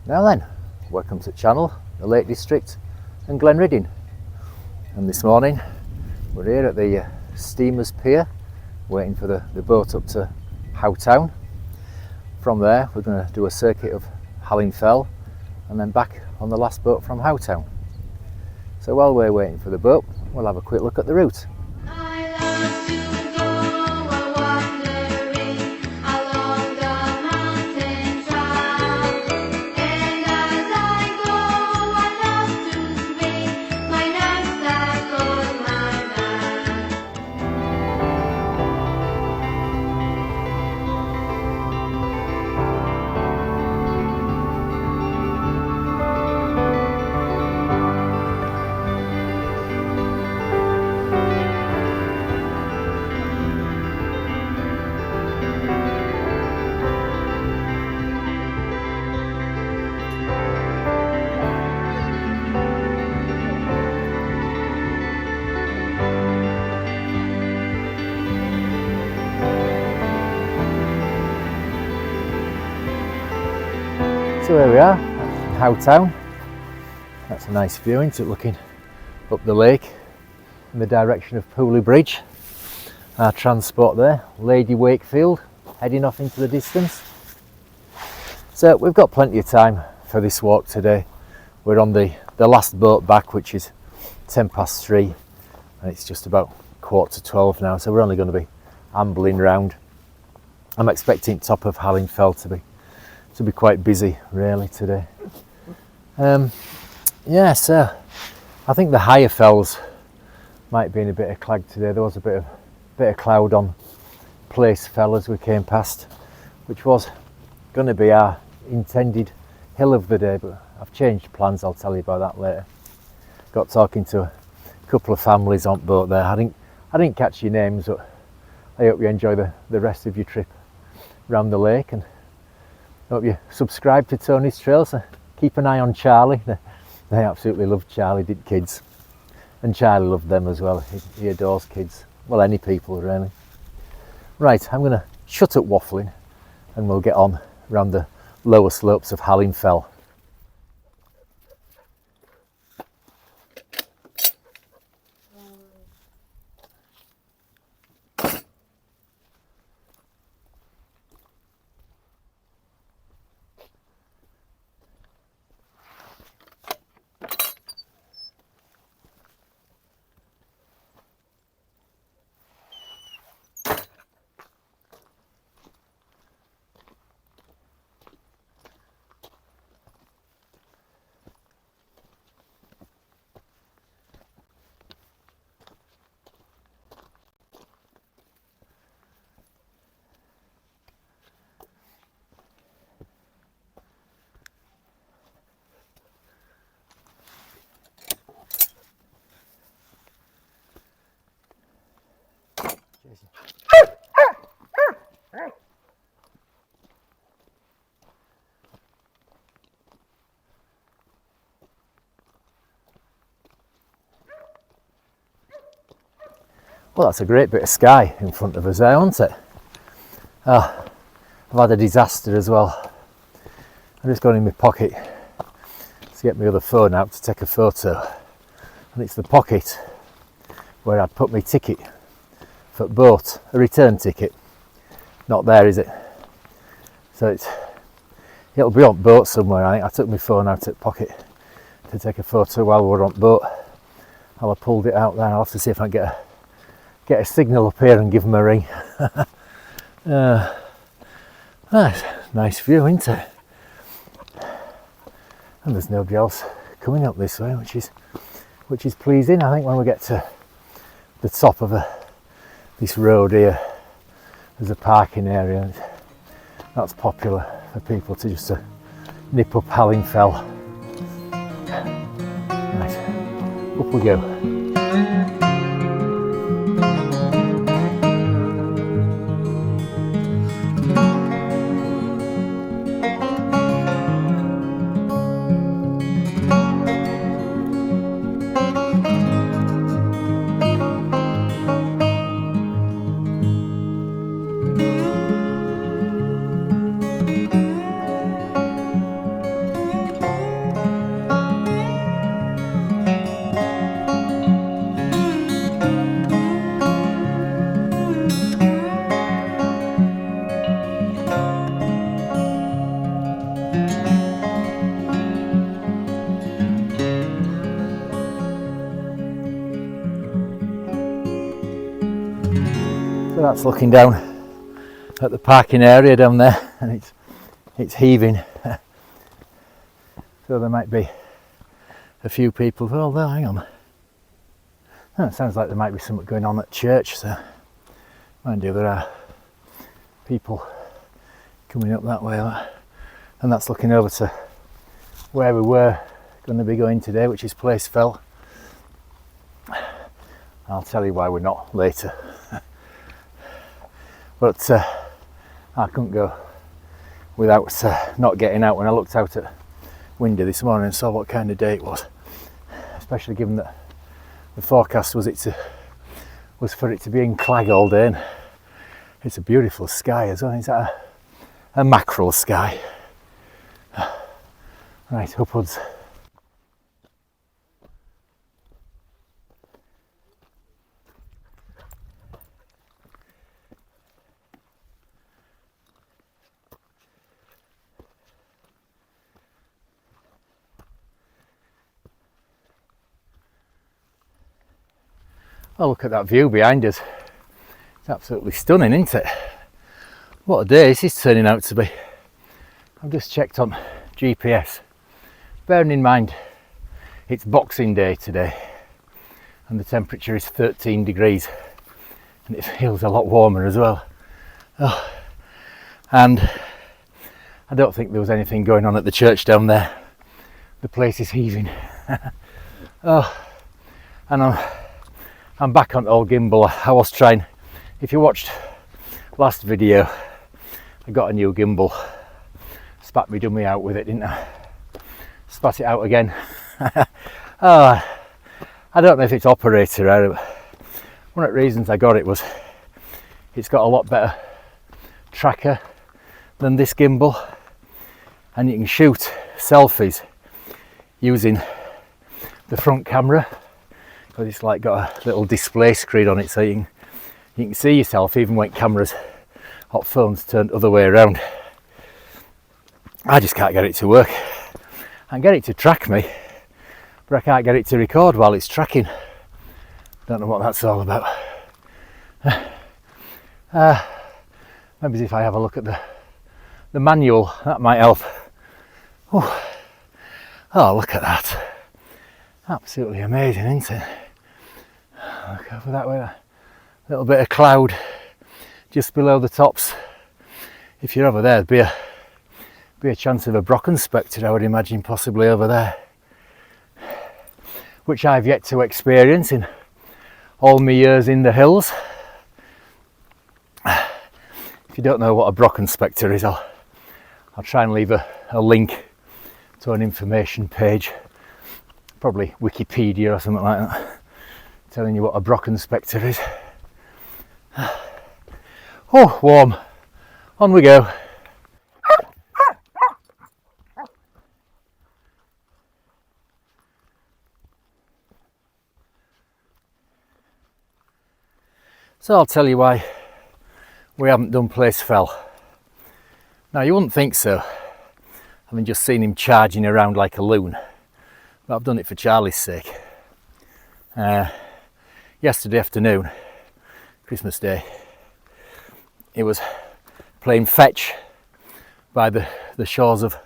Now then, welcome to the channel, the Lake District and Glenridding. And this morning we're here at the Steamers Pier waiting for the boat up to Howtown. From there we're going to do a circuit of Hallin Fell and then back on the last boat from Howtown. So while we're waiting for the boat, we'll have a quick look at the route. So here we are, Howtown. That's a nice view, isn't it, looking up the lake in the direction of Pooley Bridge. Our transport there, Lady Wakefield, heading off into the distance. So we've got plenty of time for this walk today. We're on the last boat back, which is 3:10, and it's just about 11:45 now, so we're only going to be ambling round. I'm expecting top of Hallin Fell to be quite busy really today. Yeah, so I think the higher fells might be in a bit of clag today. There was a bit of cloud on Place Fell as we came past, which was going to be our intended hill of the day, but I've changed plans. I'll tell you about that later. Got talking to a couple of families on boat there. I didn't catch your names, but I hope you enjoy the rest of your trip around the lake, and I hope you subscribe to Tony's Trails. So keep an eye on Charlie. They absolutely love Charlie, did kids. And Charlie loved them as well. He adores kids. Well, any people really. Right, I'm going to shut up waffling and we'll get on around the lower slopes of Hallin Fell. Well, that's a great bit of sky in front of us there, isn't it? I've had a disaster as well. I'm just going in my pocket to get my other phone out to take a photo, and it's the pocket where I'd put my ticket for boat, a return ticket. Not there, is it? So it'll be on boat somewhere. I took my phone out of the pocket to take a photo while we were on boat. I'll have pulled it out there. I'll have to see if I can get a signal up here and give them a ring. That's a nice view, isn't it? And there's nobody else coming up this way, which is pleasing. I think when we get to the top of this road here, there's a parking area. That's popular for people to just nip up Hallin Fell. Right, up we go. that's looking down at the parking area down there, and it's heaving. So there might be a few people. Oh, there, hang on. Oh, it sounds like there might be something going on at church. So, mind you, there are people coming up that way, and that's looking over to where we were going to be going today, which is Place Fell. I'll tell you why we're not later. But I couldn't go without not getting out. When I looked out at window this morning and saw what kind of day it was, especially given that the forecast was for it to be in clag all day, and it's a beautiful sky as well. It's a mackerel sky. Right, upwards. Oh, look at that view behind us. It's absolutely stunning, isn't it? What a day this is turning out to be. I've just checked on GPS. Bearing in mind it's Boxing Day today and the temperature is 13 degrees and it feels a lot warmer as well. Oh, and I don't think there was anything going on at the church down there. The place is heaving. Oh, and I'm back on old gimbal. I was trying, if you watched last video, I got a new gimbal. Spat me dummy out with it, didn't I? Spat it out again. Oh, I don't know if it's operator error. One of the reasons I got it was it's got a lot better tracker than this gimbal, and you can shoot selfies using the front camera, because it's like got a little display screen on it, so you can see yourself even when cameras or phones turned other way around. I just can't get it to work. I can get it to track me, but I can't get it to record while it's tracking. Don't know what that's all about. Maybe if I have a look at the manual, that might help. Oh, look at that. Absolutely amazing, isn't it? Look over that way, a little bit of cloud just below the tops. If you're over there, there'd be a chance of a brockenspector, I would imagine, possibly over there, which I've yet to experience in all my years in the hills. If you don't know what a brockenspector is, I'll try and leave a link to an information page, probably Wikipedia or something like that, telling you what a brockenspector is. Oh, warm. On we go. So I'll tell you why we haven't done Place Fell. Now you wouldn't think so, having just seen him charging around like a loon, but I've done it for Charlie's sake. Yesterday afternoon, Christmas Day, he was playing fetch by the shores of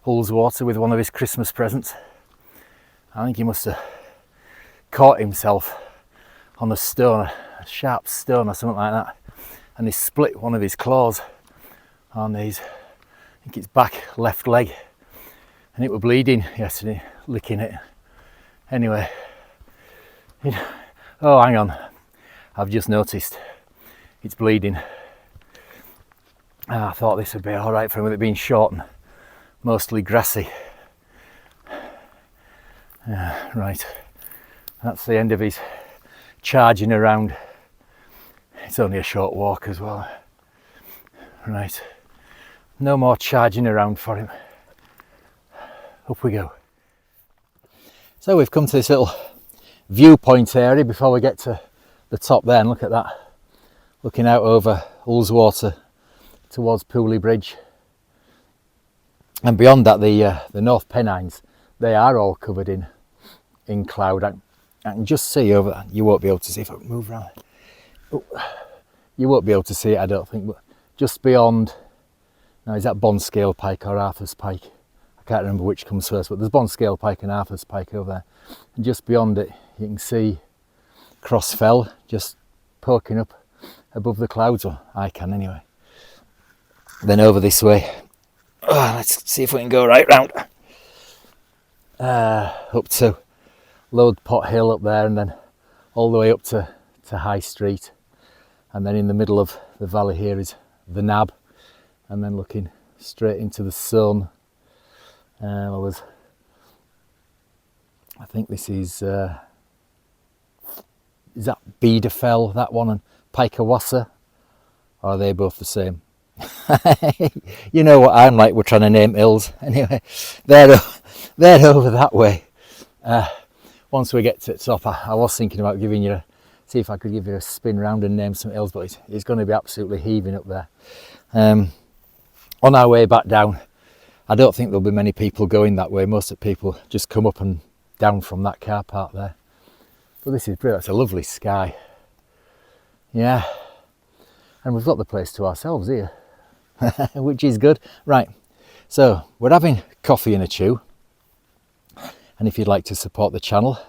Ullswater with one of his Christmas presents. I think he must have caught himself on a stone, a sharp stone or something like that, and he split one of his claws on his, I think it's back left leg, and it was bleeding yesterday, licking it. Anyway, oh, hang on, I've just noticed it's bleeding. I thought this would be all right for him with it being short and mostly grassy. Right, that's the end of his charging around. It's only a short walk as well. Right, no more charging around for him. Up we go. So we've come to this little viewpoint area before we get to the top there, and look at that, looking out over Ullswater towards Pooley Bridge, and beyond that the North Pennines, they are all covered in cloud. I can just see over that. You won't be able to see if I move around. Oh, you won't be able to see it, I don't think, but just beyond, now is that Bonscale Pike or Arthur's Pike? I can't remember which comes first, but there's Bonscale Pike and Arthur's Pike over there. And just beyond it, you can see Cross Fell just poking up above the clouds, or I can anyway. Then over this way, let's see if we can go right round up to Load Pot Hill up there, and then all the way up to High Street, and then in the middle of the valley here is the Nab, and then looking straight into the sun. I think this is that Beader Fell, that one, and Pikawassa, or are they both the same? You know what I'm like, we're trying to name hills. Anyway, they're over that way. Once we get to the top, I was thinking about see if I could give you a spin round and name some hills, but it's going to be absolutely heaving up there. On our way back down, I don't think there'll be many people going that way. Most of the people just come up and down from that car park there. But this is brilliant. It's a lovely sky. Yeah. And we've got the place to ourselves here, which is good. Right. So we're having coffee and a chew. And if you'd like to support the channel,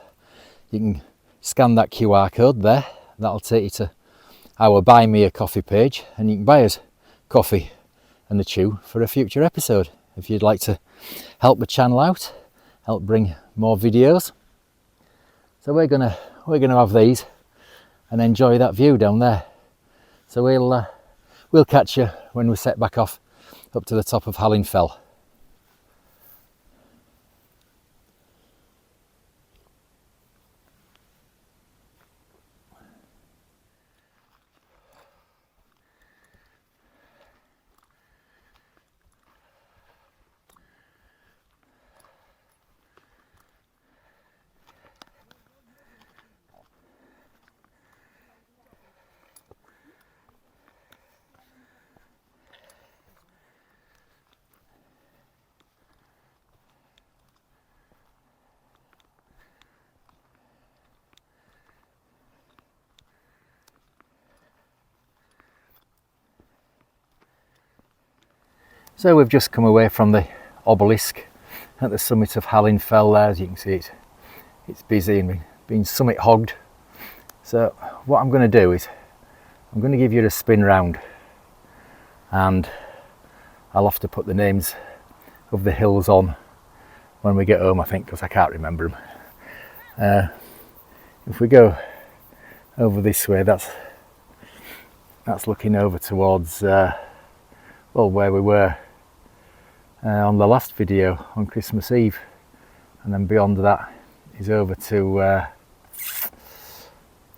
you can scan that QR code there. That'll take you to our Buy Me a Coffee page, and you can buy us coffee and a chew for a future episode. If you'd like to help the channel out, help bring more videos. So we're gonna have these and enjoy that view down there. So we'll catch you when we set back off up to the top of Hallin Fell. So we've just come away from the obelisk at the summit of Hallin Fell there. As you can see, it's busy and been summit hogged. So what I'm going to do is I'm going to give you a spin round, and I'll have to put the names of the hills on when we get home, I think, because I can't remember them. If we go over this way, that's looking over towards well, where we were on the last video on Christmas Eve, and then beyond that is over to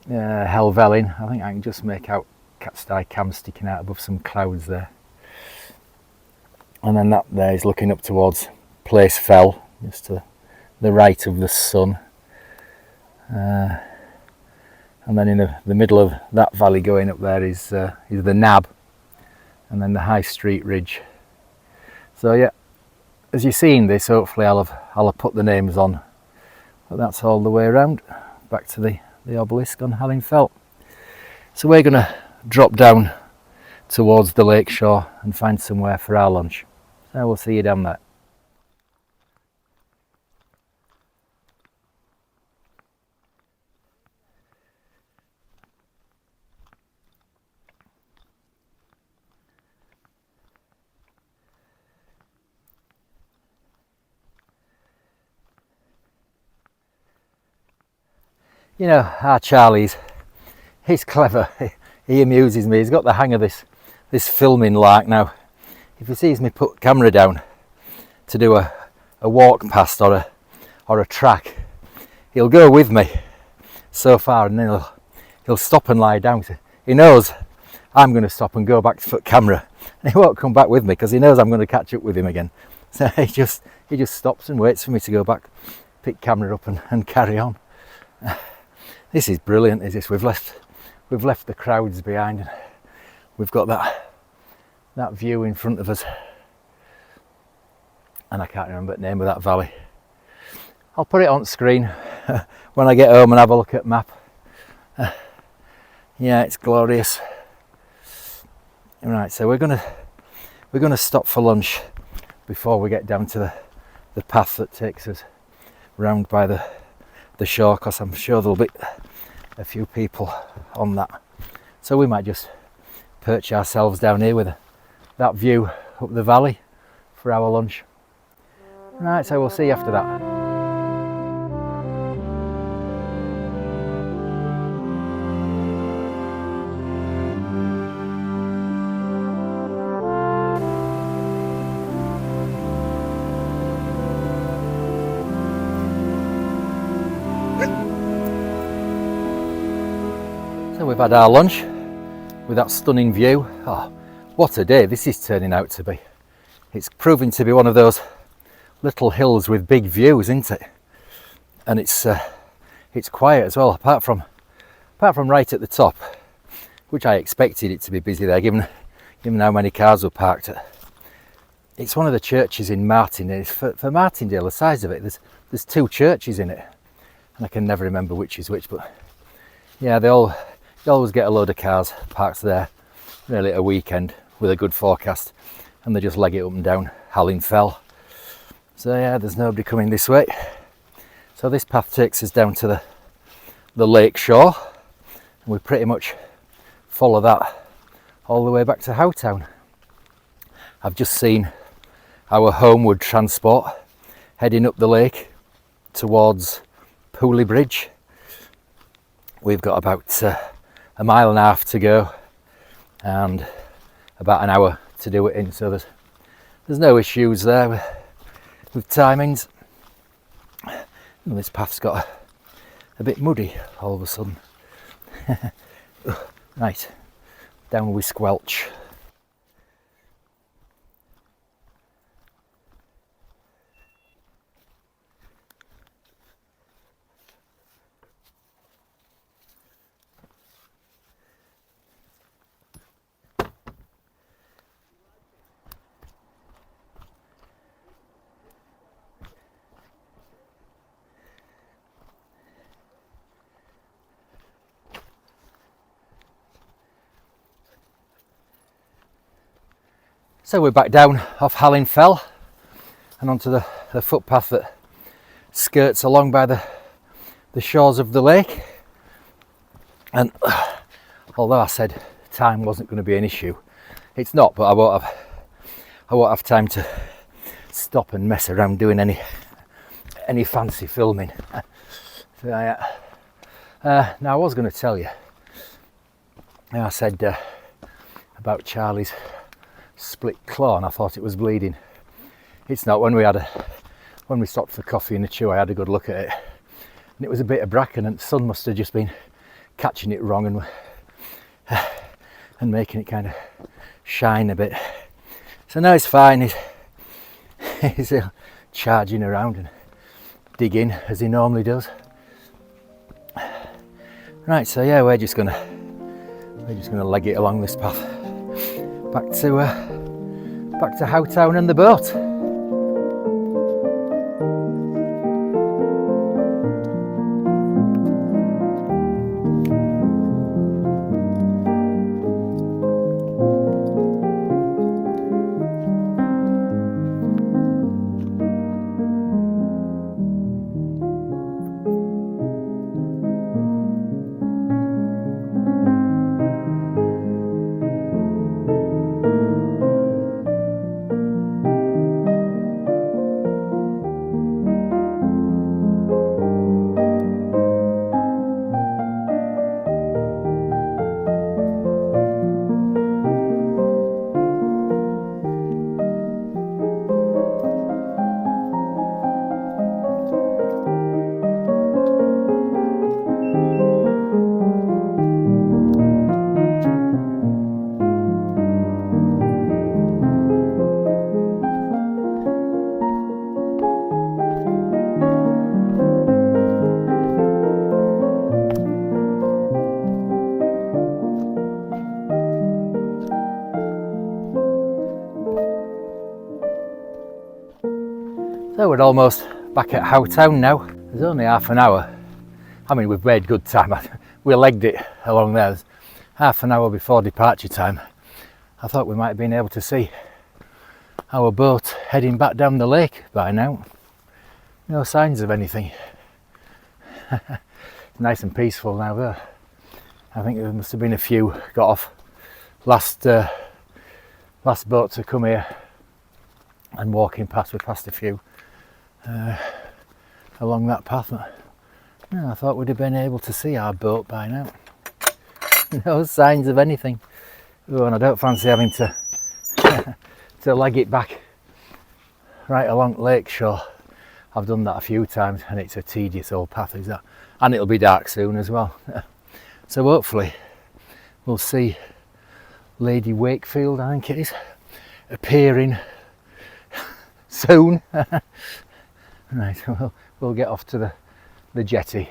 Helvellyn. I think I can just make out Catstye Cam sticking out above some clouds there, and then that there is looking up towards Place Fell, just to the right of the sun, and then in the middle of that valley going up there is the Nab, and then the High Street Ridge. So yeah, as you're seeing this, hopefully I'll have put the names on, but that's all the way around back to the obelisk on Hallin Fell. So we're going to drop down towards the Lakeshore and find somewhere for our lunch. So we'll see you down there. You know, our Charlie's, he's clever, he amuses me. He's got the hang of this filming lark now. If he sees me put camera down to do a walk past or a track, he'll go with me so far, and then he'll stop and lie down. He knows I'm going to stop and go back to put camera, and he won't come back with me because he knows I'm going to catch up with him again. So he just stops and waits for me to go back, pick camera up and carry on. This is brilliant, is this? We've left the crowds behind, and we've got that view in front of us, and I can't remember the name of that valley. I'll put it on screen when I get home and have a look at map. Yeah, it's glorious. Right, so we're gonna stop for lunch before we get down to the path that takes us round by the shore, because I'm sure there'll be a few people on that. So we might just perch ourselves down here with that view up the valley for our lunch. Right, so we'll see you after that. So we've had our lunch with that stunning view. Oh, what a day this is turning out to be. It's proving to be one of those little hills with big views, isn't it? And it's quiet as well, apart from right at the top, which I expected it to be busy there, given how many cars were parked at. It's one of the churches in Martindale. For Martindale, the size of it, there's 2 churches in it, and I can never remember which is which, but yeah, they always get a load of cars parked there, really at a weekend with a good forecast, and they just leg it up and down Hallin Fell. So yeah, there's nobody coming this way. So this path takes us down to the Lakeshore, and we pretty much follow that all the way back to Howtown. I've just seen our homeward transport heading up the lake towards Pooley Bridge. We've got about a mile and a half to go and about an hour to do it in, so there's no issues there with timings. And this path's got a bit muddy all of a sudden. Right, down we squelch. So we're back down off Hallin Fell and onto the footpath that skirts along by the shores of the lake. And although I said time wasn't going to be an issue, it's not, but I won't have time to stop and mess around doing any fancy filming. So now I was going to tell you, I said about Charlie's split claw, and I thought it was bleeding. It's not. When we stopped for coffee in the chew, I had a good look at it, and it was a bit of bracken, and the sun must have just been catching it wrong and making it kind of shine a bit. So now it's fine. He's charging around and digging as he normally does. Right, so yeah, we're just gonna leg it along this path back to Howtown and the boat. So we're almost back at Howtown now. There's only half an hour. I mean, we've made good time. We legged it along there. There's half an hour before departure time. I thought we might have been able to see our boat heading back down the lake by now. No signs of anything. Nice and peaceful now there. I think there must have been a few got off last boat to come here, and walking past, we passed a few along that path. Yeah, I thought we'd have been able to see our boat by now. No signs of anything. Oh, and I don't fancy having to to leg it back right along Lakeshore. I've done that a few times and it's a tedious old path, is that? And it'll be dark soon as well. So hopefully we'll see Lady Wakefield, I think it is, appearing soon. Right, we'll get off to the jetty.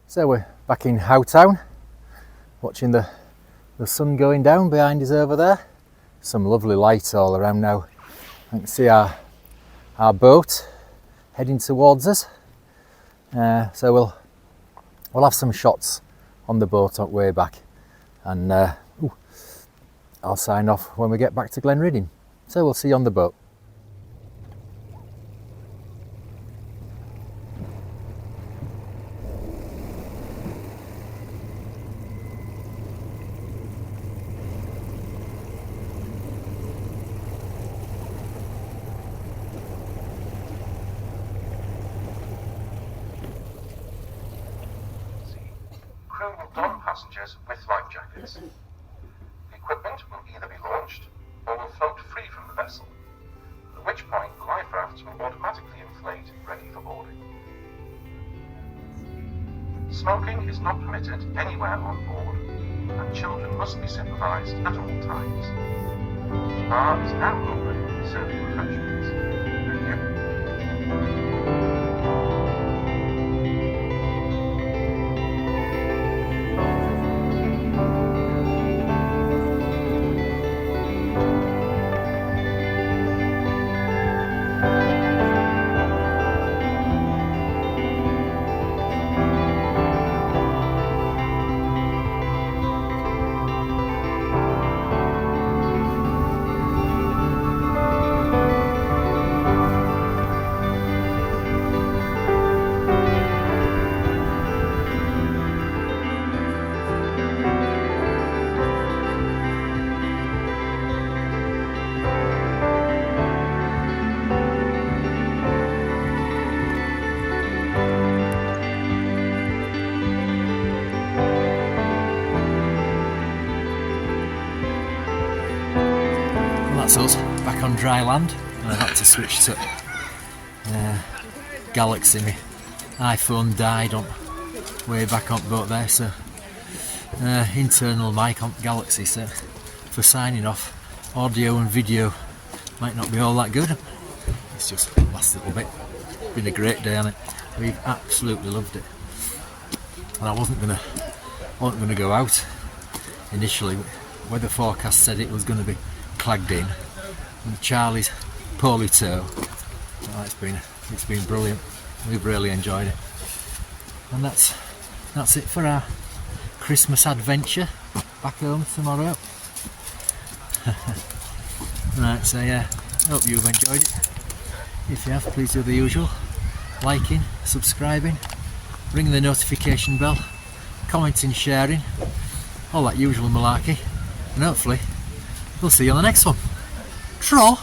So we're back in Howtown, watching the sun going down behind us over there. Some lovely lights all around now. I can see our boat heading towards us. So we'll have some shots on the boat on way back, and I'll sign off when we get back to Glenridding. So we'll see you on the boat. Crew will don passengers with life jackets. The equipment will either be launched or will float free from the vessel, at which point the life rafts will automatically inflate, ready for boarding. Smoking is not permitted anywhere on board, and children must be supervised at all times. The bar is now open, serving refreshments. Thank you. That's us back on dry land, and I've had to switch to Galaxy. My iPhone died on way back on boat there, so internal mic on Galaxy. So for signing off, audio and video might not be all that good. It's just the last little bit. It's been a great day on it. We've absolutely loved it, and I wasn't gonna go out initially. Weather forecast said it was going to be clagged in, and Charlie's poorly tow. Oh, it's been brilliant. We've really enjoyed it, and that's it for our Christmas adventure back home tomorrow. Right, so yeah, hope you've enjoyed it. If you have, please do the usual: liking, subscribing, ring the notification bell, commenting, sharing, all that usual malarkey, and hopefully we'll see you on the next one. Tra!